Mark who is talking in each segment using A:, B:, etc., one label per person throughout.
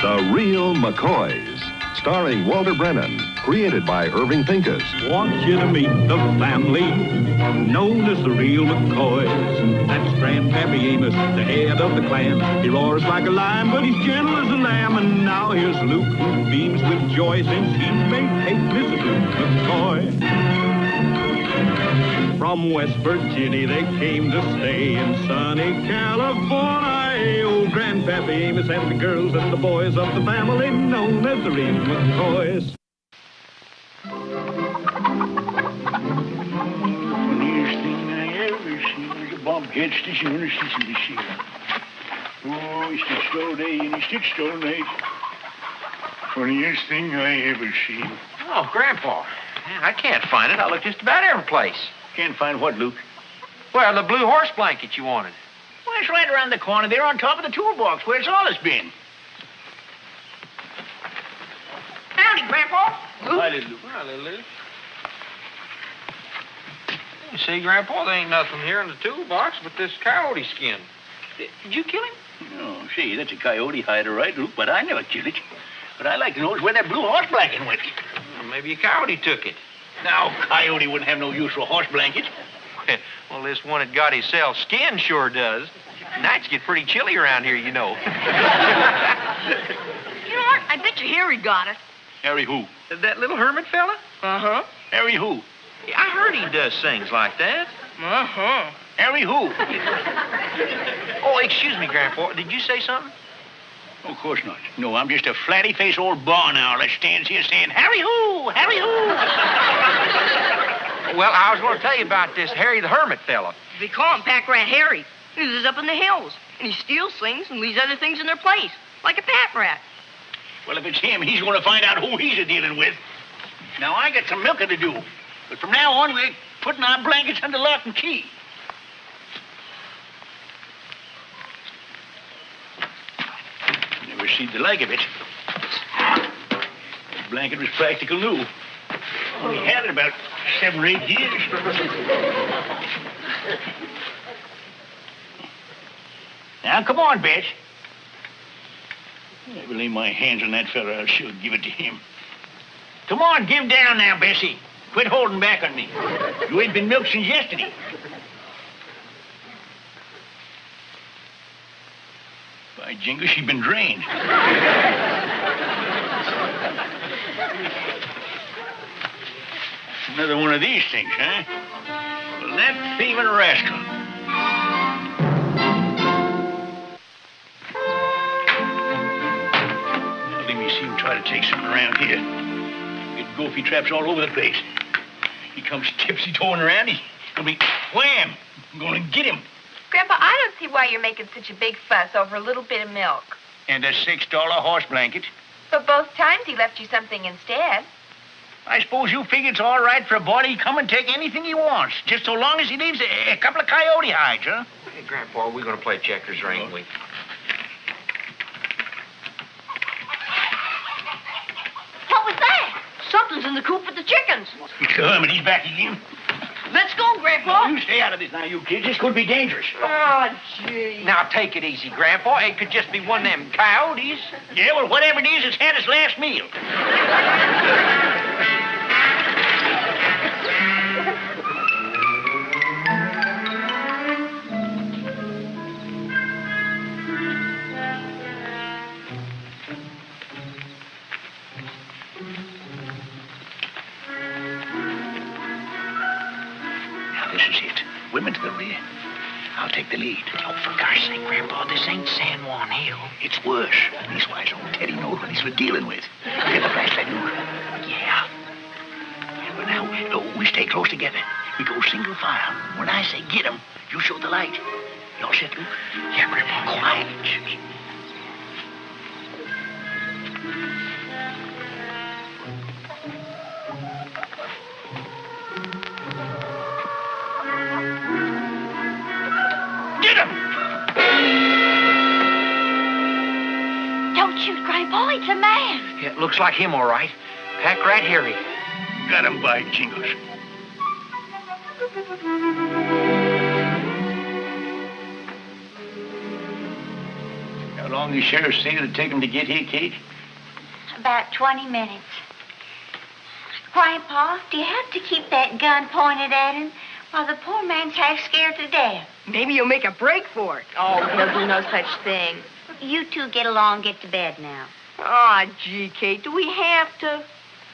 A: The Real Mccoys, starring Walter Brennan, created by Irving Pincus.
B: Want you to meet the family known as the Real Mccoys. That's Grandpappy Amos, the head of the clan. He roars like a lion, but he's gentle as a lamb. And now here's Luke, who beams with joy since he's been taken Mrs. Luke McCoy. From West Virginia they came to stay in sunny California. Old Grandpappy Amos and the girls and the boys of the family known as the Real McCoys.
C: Funniest thing I ever seen was a bobcat stitching on a stitching machine. Oh, he stitched all day and he stitched all night. Funniest thing I ever seen.
D: Oh, Grandpa, man, I can't find it. I looked just about every place.
C: Can't find what, Luke?
D: Well, the blue horse blanket you wanted.
C: Well, it's right around the corner there on top of the toolbox where it's always been.
E: Howdy, Grandpa.
C: Luke? Hi, little Luke.
D: Hi, little Luke. You see, Grandpa, there ain't nothing here in the toolbox but this coyote skin. Did you kill him?
C: Oh, see, that's a coyote hide, all right, Luke, but I never killed it. But I'd like to know where that blue horse blanket went.
D: Well, maybe a coyote took it.
C: Now, coyote wouldn't have no use for a horse blanket.
D: Well, this one that got himself skin sure does. Nights get pretty chilly around here, you know.
E: You know what? I bet you Harry got it.
C: Harry who?
D: That little Hermit fella?
E: Uh-huh.
C: Harry who?
D: Yeah, I heard he does things like that.
E: Uh-huh.
C: Harry who?
D: Oh, excuse me, Grandpa. Did you say something?
C: Oh, of course not. No, I'm just a flatty-faced old barn owl that stands here saying, Harry who? Harry who?
D: Well, I was going to tell you about this Harry the Hermit fella.
E: They call him Pack Rat Harry. He lives up in the hills, and he steals things and leaves other things in their place, like a pack rat.
C: Well, if it's him, he's going to find out who he's a-dealing with. Now, I got some milking to do. But from now on, we're putting our blankets under lock and key. Never seen the like of it. The blanket was practical new. Only had it about 7 or 8 years. Now, come on, Bess. If I ever lay my hands on that fella, I'll sure give it to him. Come on, give down now, Bessie. Quit holding back on me. You ain't been milked since yesterday. By jingo, she's been drained. Another one of these things, huh? Well, that thieving rascal. Now, let me see him try to take something around here. Get gophy traps all over the place. He comes tipsy-toeing around, he's gonna be wham! I'm gonna get him.
F: Grandpa, I don't see why you're making such a big fuss over a little bit of milk.
C: And a $6 horse blanket.
F: But both times he left you something instead.
C: I suppose you figure it's all right for a boy to come and take anything he wants, just so long as he leaves a couple of coyote hides, huh?
D: Hey, Grandpa, we're going to play checkers, or ain't we?
E: What was that? Something's in the coop with the chickens.
C: It's the Hermit, he's back again.
E: Let's go, Grandpa.
C: You stay out of this now, you kids. This could be dangerous.
E: Oh, gee.
D: Now, take it easy, Grandpa. It could just be one of them coyotes.
C: Yeah, well, whatever it is, it's had its last meal. This is it. Women to the rear. I'll take the lead. Oh, for gosh sake, Grandpa, this ain't San Juan Hill. It's worse. Leastwise, old Teddy knows what he's dealing with. Get the flashlight, Luke. Yeah. But now, we stay close together. We go single file. When I say get him, you show the light. You all set, Luke? Yeah, Grandpa. Quiet. Shh.
E: Don't shoot, Grandpa. It's a man.
D: Yeah, it looks like him, all right. Pack Rat Harry.
C: Got him by jingles. Now,
G: How long the sheriff say it'll take him to get here, Kate?
H: About 20 minutes. Grandpa, do you have to keep that gun pointed at him? While the poor man's half scared to death.
E: Maybe you'll make a break for it.
F: Oh, he'll do no such thing.
H: You two get along, get to bed now.
E: Aw, gee, Kate, do we have to?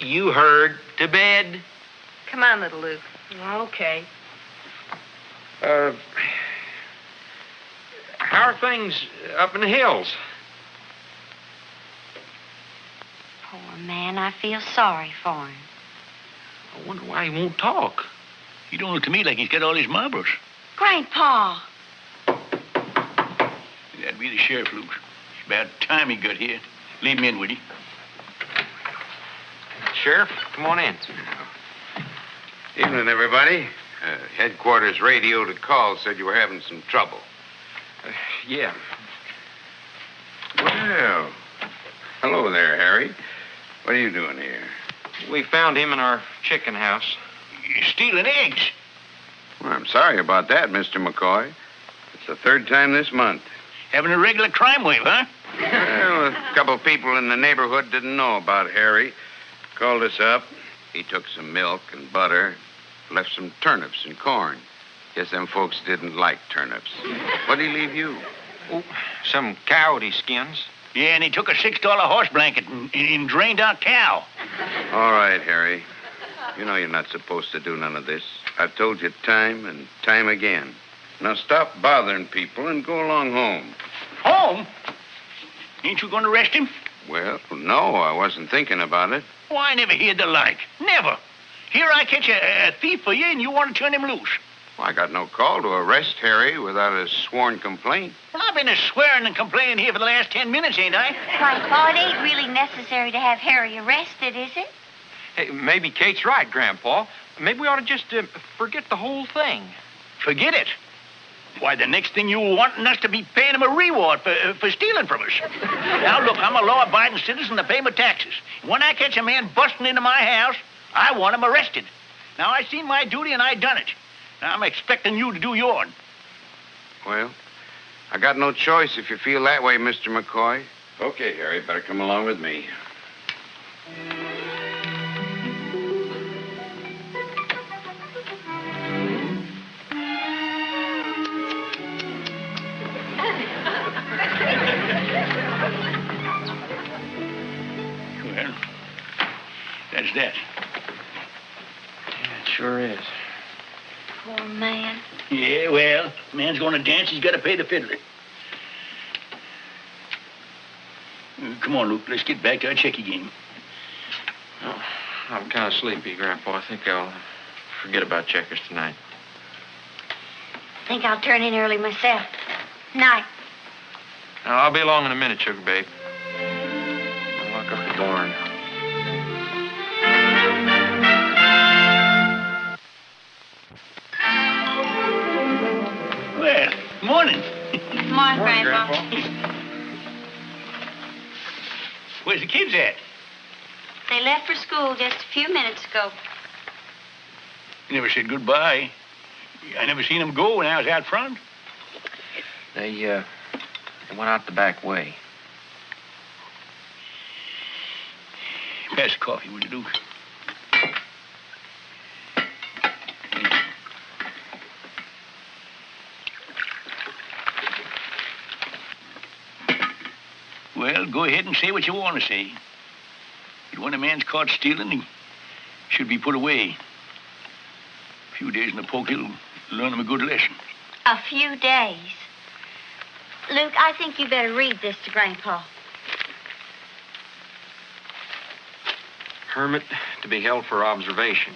D: You heard. To bed.
F: Come on, little Luke.
E: Okay.
D: How are things up in the hills?
H: Poor man, I feel sorry for him.
D: I wonder why he won't talk.
G: He don't look to me like he's got all his marbles.
H: Grandpa!
G: That'd be the sheriff, Luke. It's about time he got here. Leave him in, will you?
D: Sheriff, come on in.
I: Evening, everybody. Headquarters radioed a call, said you were having some trouble.
D: Yeah.
I: Well, hello there, Harry. What are you doing here?
D: We found him in our chicken house.
G: You're stealing eggs.
I: Well, I'm sorry about that, Mr. McCoy. It's the third time this month.
G: Having a regular crime wave, huh?
I: Well, a couple people in the neighborhood didn't know about Harry. Called us up. He took some milk and butter, left some turnips and corn. Guess them folks didn't like turnips. What'd he leave you?
D: Oh, some coyote skins.
G: Yeah, and he took a $6 horse blanket and drained out cow.
I: All right, Harry. You know you're not supposed to do none of this. I've told you time and time again. Now stop bothering people and go along home.
G: Home? Ain't you going to arrest him?
I: Well, no, I wasn't thinking about it.
G: Oh, I never heard the like. Never. Here I catch a thief for you, and you want to turn him loose.
I: Well, I got no call to arrest Harry without a sworn complaint.
G: Well, I've been swearing and complaining here for the last 10 minutes, ain't I?
H: Grandpa, it ain't really necessary to have Harry arrested, is it?
D: Hey, maybe Kate's right, Grandpa. Maybe we ought to just forget the whole thing.
G: Forget it. Why, the next thing you wanting us to be paying him a reward for stealing from us. Now, look, I'm a law-abiding citizen to pay my taxes. When I catch a man busting into my house, I want him arrested. Now, I seen my duty and I done it. Now, I'm expecting you to do yours.
I: Well, I got no choice if you feel that way, Mr. McCoy. Okay, Harry, better come along with me.
G: Well, that's that.
D: Yeah, it sure is.
H: Poor man.
G: Yeah, well, man's going to dance, he's got to pay the fiddler. Come on, Luke, let's get back to our checky game.
D: Oh, I'm kind of sleepy, Grandpa. I think I'll forget about checkers tonight.
H: Think I'll turn in early myself. Night.
D: Now, I'll be along in a minute, Sugar Babe. I'll lock up the barn.
G: Well, morning.
H: Morning, Grandpa.
G: Where's the kids at?
H: They left for school just a few minutes ago.
G: You never said goodbye. I never seen them go when I was out front.
D: They went out the back way.
G: Pass the coffee, will you, Luke? Well, go ahead and say what you want to say. But when a man's caught stealing, he should be put away. A few days in the poke, he'll learn him a good lesson.
H: A few days. Luke, I think you better read this to Grandpa.
D: Hermit to be held for observation.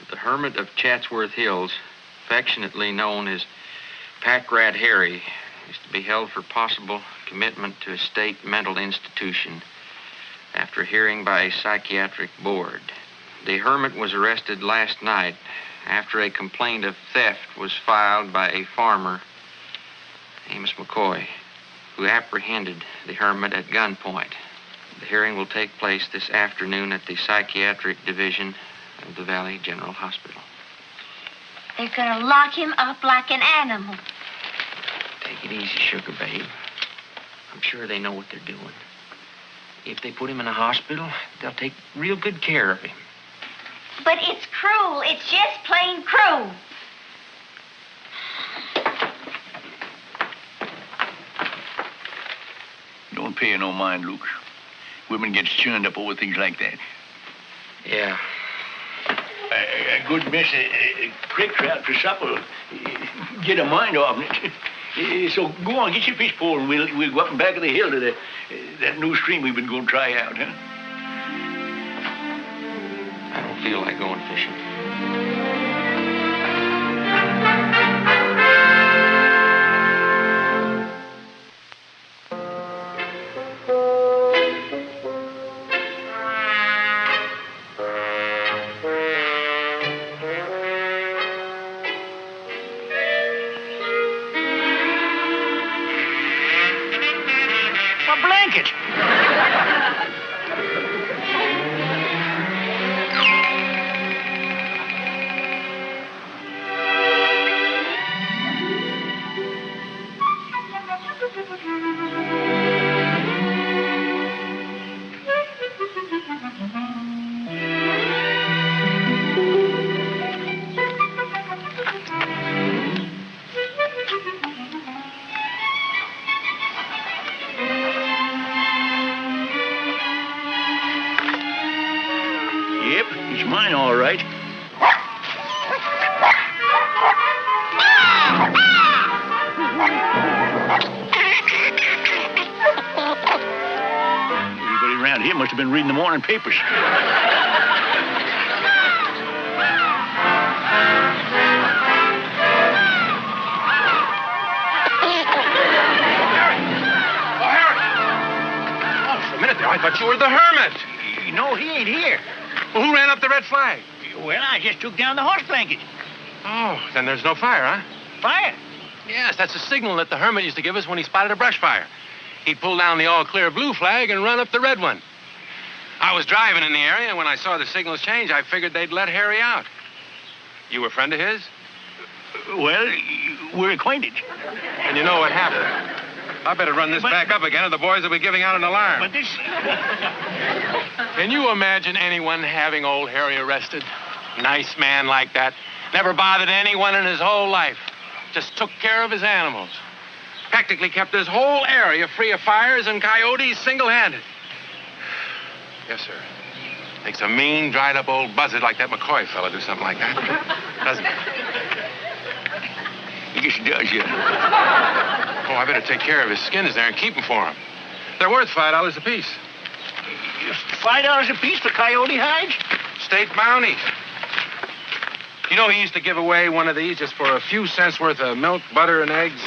D: The Hermit of Chatsworth Hills, affectionately known as Pack Rat Harry, is to be held for possible commitment to a state mental institution after hearing by a psychiatric board. The Hermit was arrested last night after a complaint of theft was filed by a farmer, Amos Mccoy, who apprehended the Hermit at gunpoint. The hearing will take place this afternoon at the Psychiatric Division of the Valley General Hospital.
H: They're gonna lock him up like an animal.
D: They Take it easy, sugar babe. I'm sure they know what they're doing. If they put him in a hospital, they'll take real good care of him.
H: But it's cruel. It's just plain cruel.
G: Don't pay no mind, Luke. Women get churned up over things like that.
D: Yeah.
G: A good mess of crick trout for supper get a mind off it. So go on, get your fish pole, and we'll go up and back of the hill to that new stream we've been going to try out, huh?
D: I don't feel like going fishing.
G: A blanket. Yep, it's mine, all right. Everybody around here must have been reading the morning papers.
J: For a minute there, I thought you were the Hermit.
G: No, he ain't here.
J: Well, who ran up the red flag?
G: Well, I just took down the horse blanket.
J: Oh, then there's no fire, huh?
G: Fire?
J: Yes, that's a signal that the Hermit used to give us when he spotted a brush fire. He'd pull down the all-clear blue flag and run up the red one. I was driving in the area, and when I saw the signals change, I figured they'd let Harry out. You were a friend of his?
G: Well, we're acquainted.
J: And you know what happened. I better run this back up again, or the boys will be giving out an alarm.
G: But this...
J: Can you imagine anyone having old Harry arrested? Nice man like that. Never bothered anyone in his whole life. Just took care of his animals. Practically kept this whole area free of fires and coyotes single-handed. Yes, sir. Makes a mean, dried-up old buzzard like that McCoy fella do something like that. Doesn't it?
G: I guess he does, yeah.
J: Oh, I better take care of his skins there and keep them for him. They're worth $5 apiece.
G: $5 a piece for coyote hides?
J: State bounty. You know, he used to give away one of these just for a few cents worth of milk, butter, and eggs.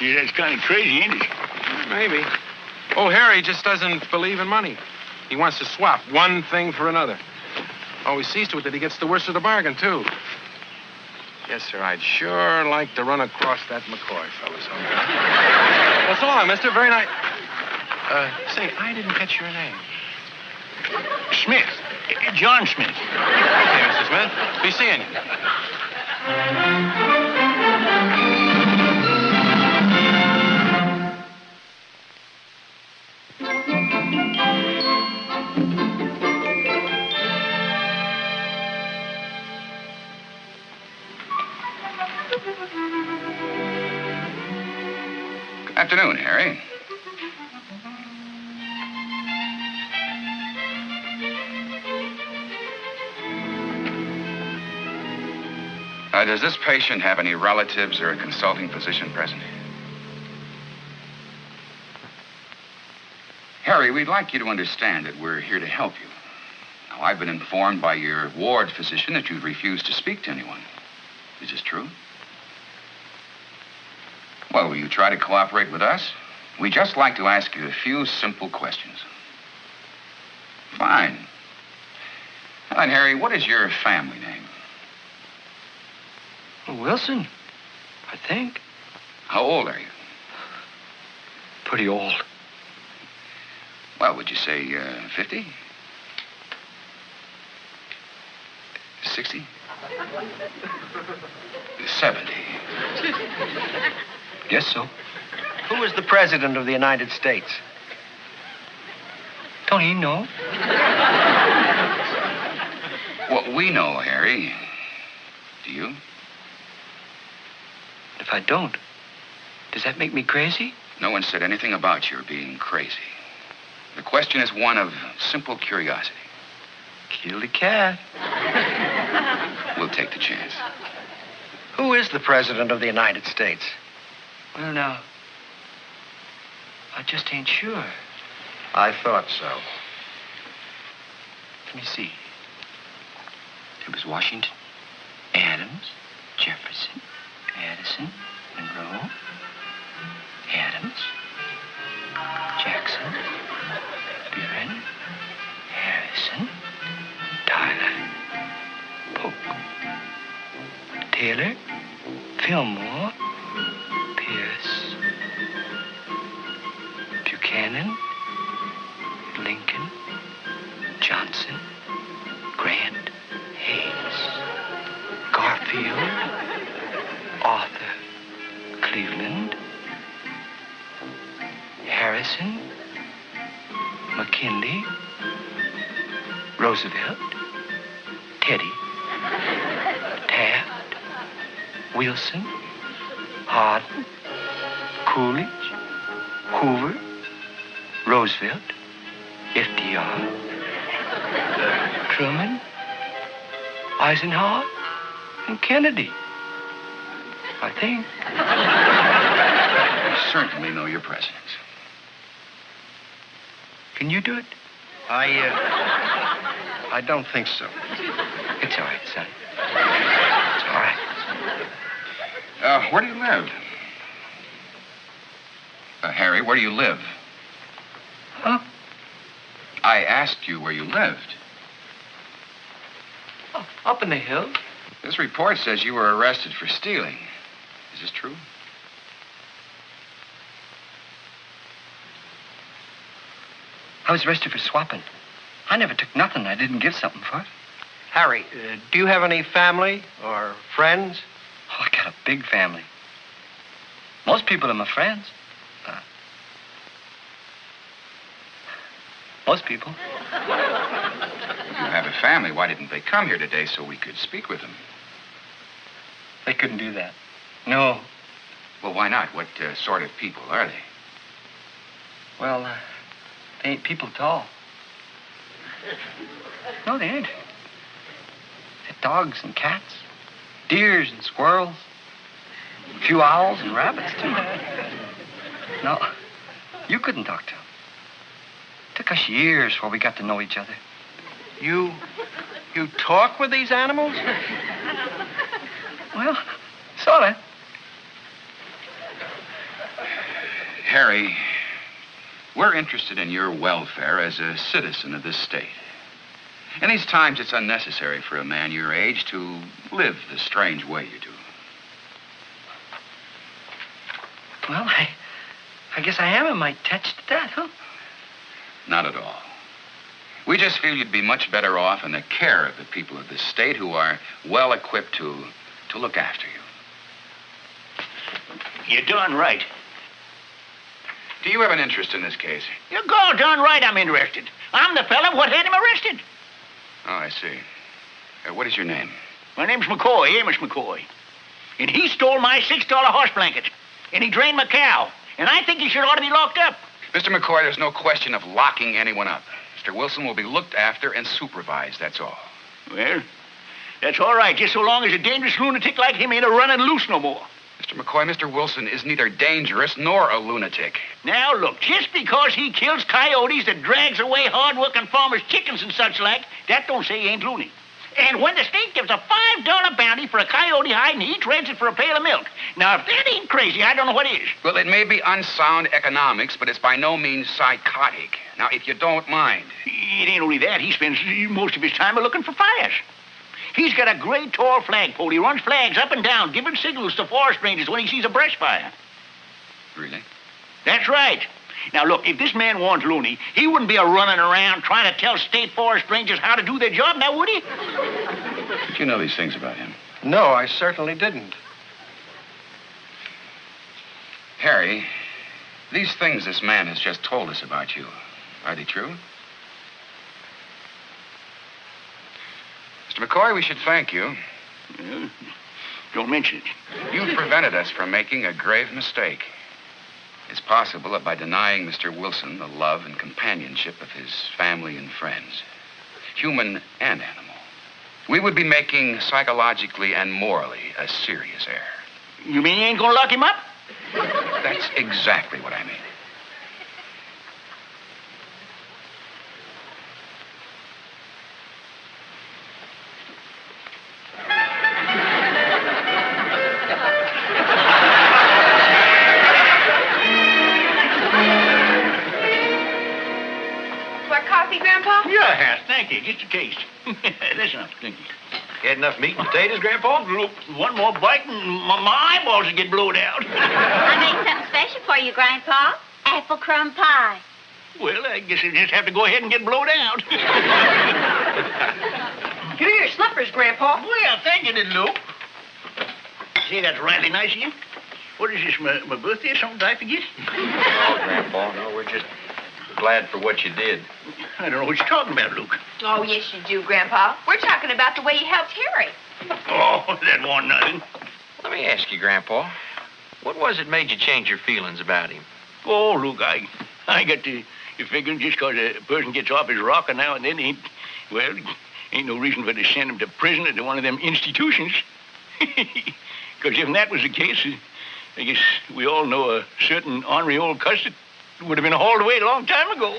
G: Yeah, that's kind of crazy, ain't it?
J: Maybe. Oh, Harry just doesn't believe in money. He wants to swap one thing for another. Always sees to it that he gets the worst of the bargain, too. Yes, sir, I'd sure like to run across that McCoy fella sometime. Well, so long, mister. Very nice. Say, I didn't catch your name.
G: Smith. John Smith.
J: Okay, Mr. Smith. Be seeing you.
I: Good afternoon, Harry. Does this patient have any relatives or a consulting physician present? Harry, we'd like you to understand that we're here to help you. Now, I've been informed by your ward physician that you've refused to speak to anyone. Is this true? Well, will you try to cooperate with us? We'd just like to ask you a few simple questions. Fine. Now then, Harry, what is your family name?
K: Wilson, I think.
I: How old are you?
K: Pretty old.
I: Well, would you say 50? 60? 70?
K: Guess so.
L: Who is the President of the United States?
K: Don't he know?
C: Well, we know, Harry. Do you?
K: If I don't, does that make me crazy?
C: No one said anything about your being crazy. The question is one of simple curiosity.
L: Kill the cat.
C: We'll take the chance.
L: Who is the President of the United States?
K: Well, now, I just ain't sure.
L: I thought so.
K: Let me see. There was Washington, Adams, Jefferson, Addison, Monroe, Adams, Jackson, Buren, Harrison, Tyler, Polk, Taylor, Fillmore, Pierce, Buchanan, Lincoln, Johnson, Grant, Hayes, Garfield, Arthur, Cleveland, Harrison, McKinley, Roosevelt, Teddy, Taft, Wilson, Hardin, Coolidge, Hoover, Roosevelt, FDR, Truman, Eisenhower, and Kennedy. I think.
C: You certainly know your presidents.
K: Can you do it?
L: I don't think so.
K: It's all right, son. It's all right.
C: Where do you live? Harry, where do you live?
K: Huh?
C: I asked you where you lived.
K: Oh, up in the hills.
C: This report says you were arrested for stealing. Is this true?
K: I was arrested for swapping. I never took nothing I didn't give something for.
L: Harry, do you have any family or friends?
K: Oh, I got a big family. Most people are my friends. Most people.
C: If you have a family, why didn't they come here today so we could speak with them?
K: They couldn't do that. No.
C: Well, why not? What sort of people are they?
K: Well, they ain't people at all. No, they ain't. They're dogs and cats, deers and squirrels, a few owls and rabbits, too. No, you couldn't talk to them. Took us years before we got to know each other.
L: You talk with these animals?
K: Well, sort of.
C: Harry, we're interested in your welfare as a citizen of this state. In these times, it's unnecessary for a man your age to live the strange way you do.
K: Well, I guess I am a mite touched at that, huh?
C: Not at all. We just feel you'd be much better off in the care of the people of this state who are well equipped to look after you.
G: You're darn right.
C: Do you have an interest in this case?
G: You're darn right I'm interested. I'm the fella what had him arrested.
C: Oh, I see. What is your name?
G: My name's McCoy, Amos McCoy. And he stole my $6 horse blanket. And he drained my cow. And I think he should ought to be locked up.
C: Mr. McCoy, there's no question of locking anyone up. Mr. Wilson will be looked after and supervised, that's all.
G: Well, that's all right, just so long as a dangerous lunatic like him ain't a running loose no more.
C: Mr. McCoy, Mr. Wilson is neither dangerous nor a lunatic.
G: Now, look, just because he kills coyotes that drags away hard-working farmers' chickens and such like, that don't say he ain't loony. And when the state gives a $5 bounty for a coyote hide and he trades it for a pail of milk. Now, if that ain't crazy, I don't know what is.
C: Well, it may be unsound economics, but it's by no means psychotic. Now, if you don't mind.
G: It ain't only that. He spends most of his time looking for fires. He's got a great tall flagpole. He runs flags up and down, giving signals to forest rangers when he sees a brush fire.
C: Really?
G: That's right. Now, look, if this man warned loony, he wouldn't be running around trying to tell state forest rangers how to do their job, now would he?
C: Did you know these things about him?
L: No, I certainly didn't.
I: Harry, these things this man has just told us about you, are they true? Mr. McCoy, we should thank you.
G: Well, don't mention it.
I: You've prevented us from making a grave mistake. It's possible that by denying Mr. Wilson the love and companionship of his family and friends, human and animal, we would be making psychologically and morally a serious error.
G: You mean you ain't gonna lock him up?
I: That's exactly what I mean.
F: More coffee, Grandpa?
G: Yeah, thank you. Just a taste. That's enough. Thank you.
M: You had enough meat and potatoes, Grandpa?
G: Look, one more bite and my eyeballs will get blowed out.
H: I made something special for you, Grandpa. Apple crumb pie.
G: Well, I guess I just have to go ahead and get blowed out.
E: Here are your slippers, Grandpa.
G: Well, thank you, little Luke. Say, that's really nice of you. What is this, my birthday or something? Did I forget?
M: Oh, Grandpa, no, we're just glad for what you did.
G: I don't know what you're talking about, Luke.
F: Oh, yes, you do, Grandpa. We're talking about the way you helped Harry.
G: Oh, that wasn't nothing.
D: Let me ask you, Grandpa, what was it made you change your feelings about him?
G: Oh, Luke, I got to figuring just because a person gets off his rocker now and then, ain't no reason for to send him to prison or to one of them institutions. Because if that was the case, I guess we all know a certain ornery old cuss that would have been hauled away a long time ago.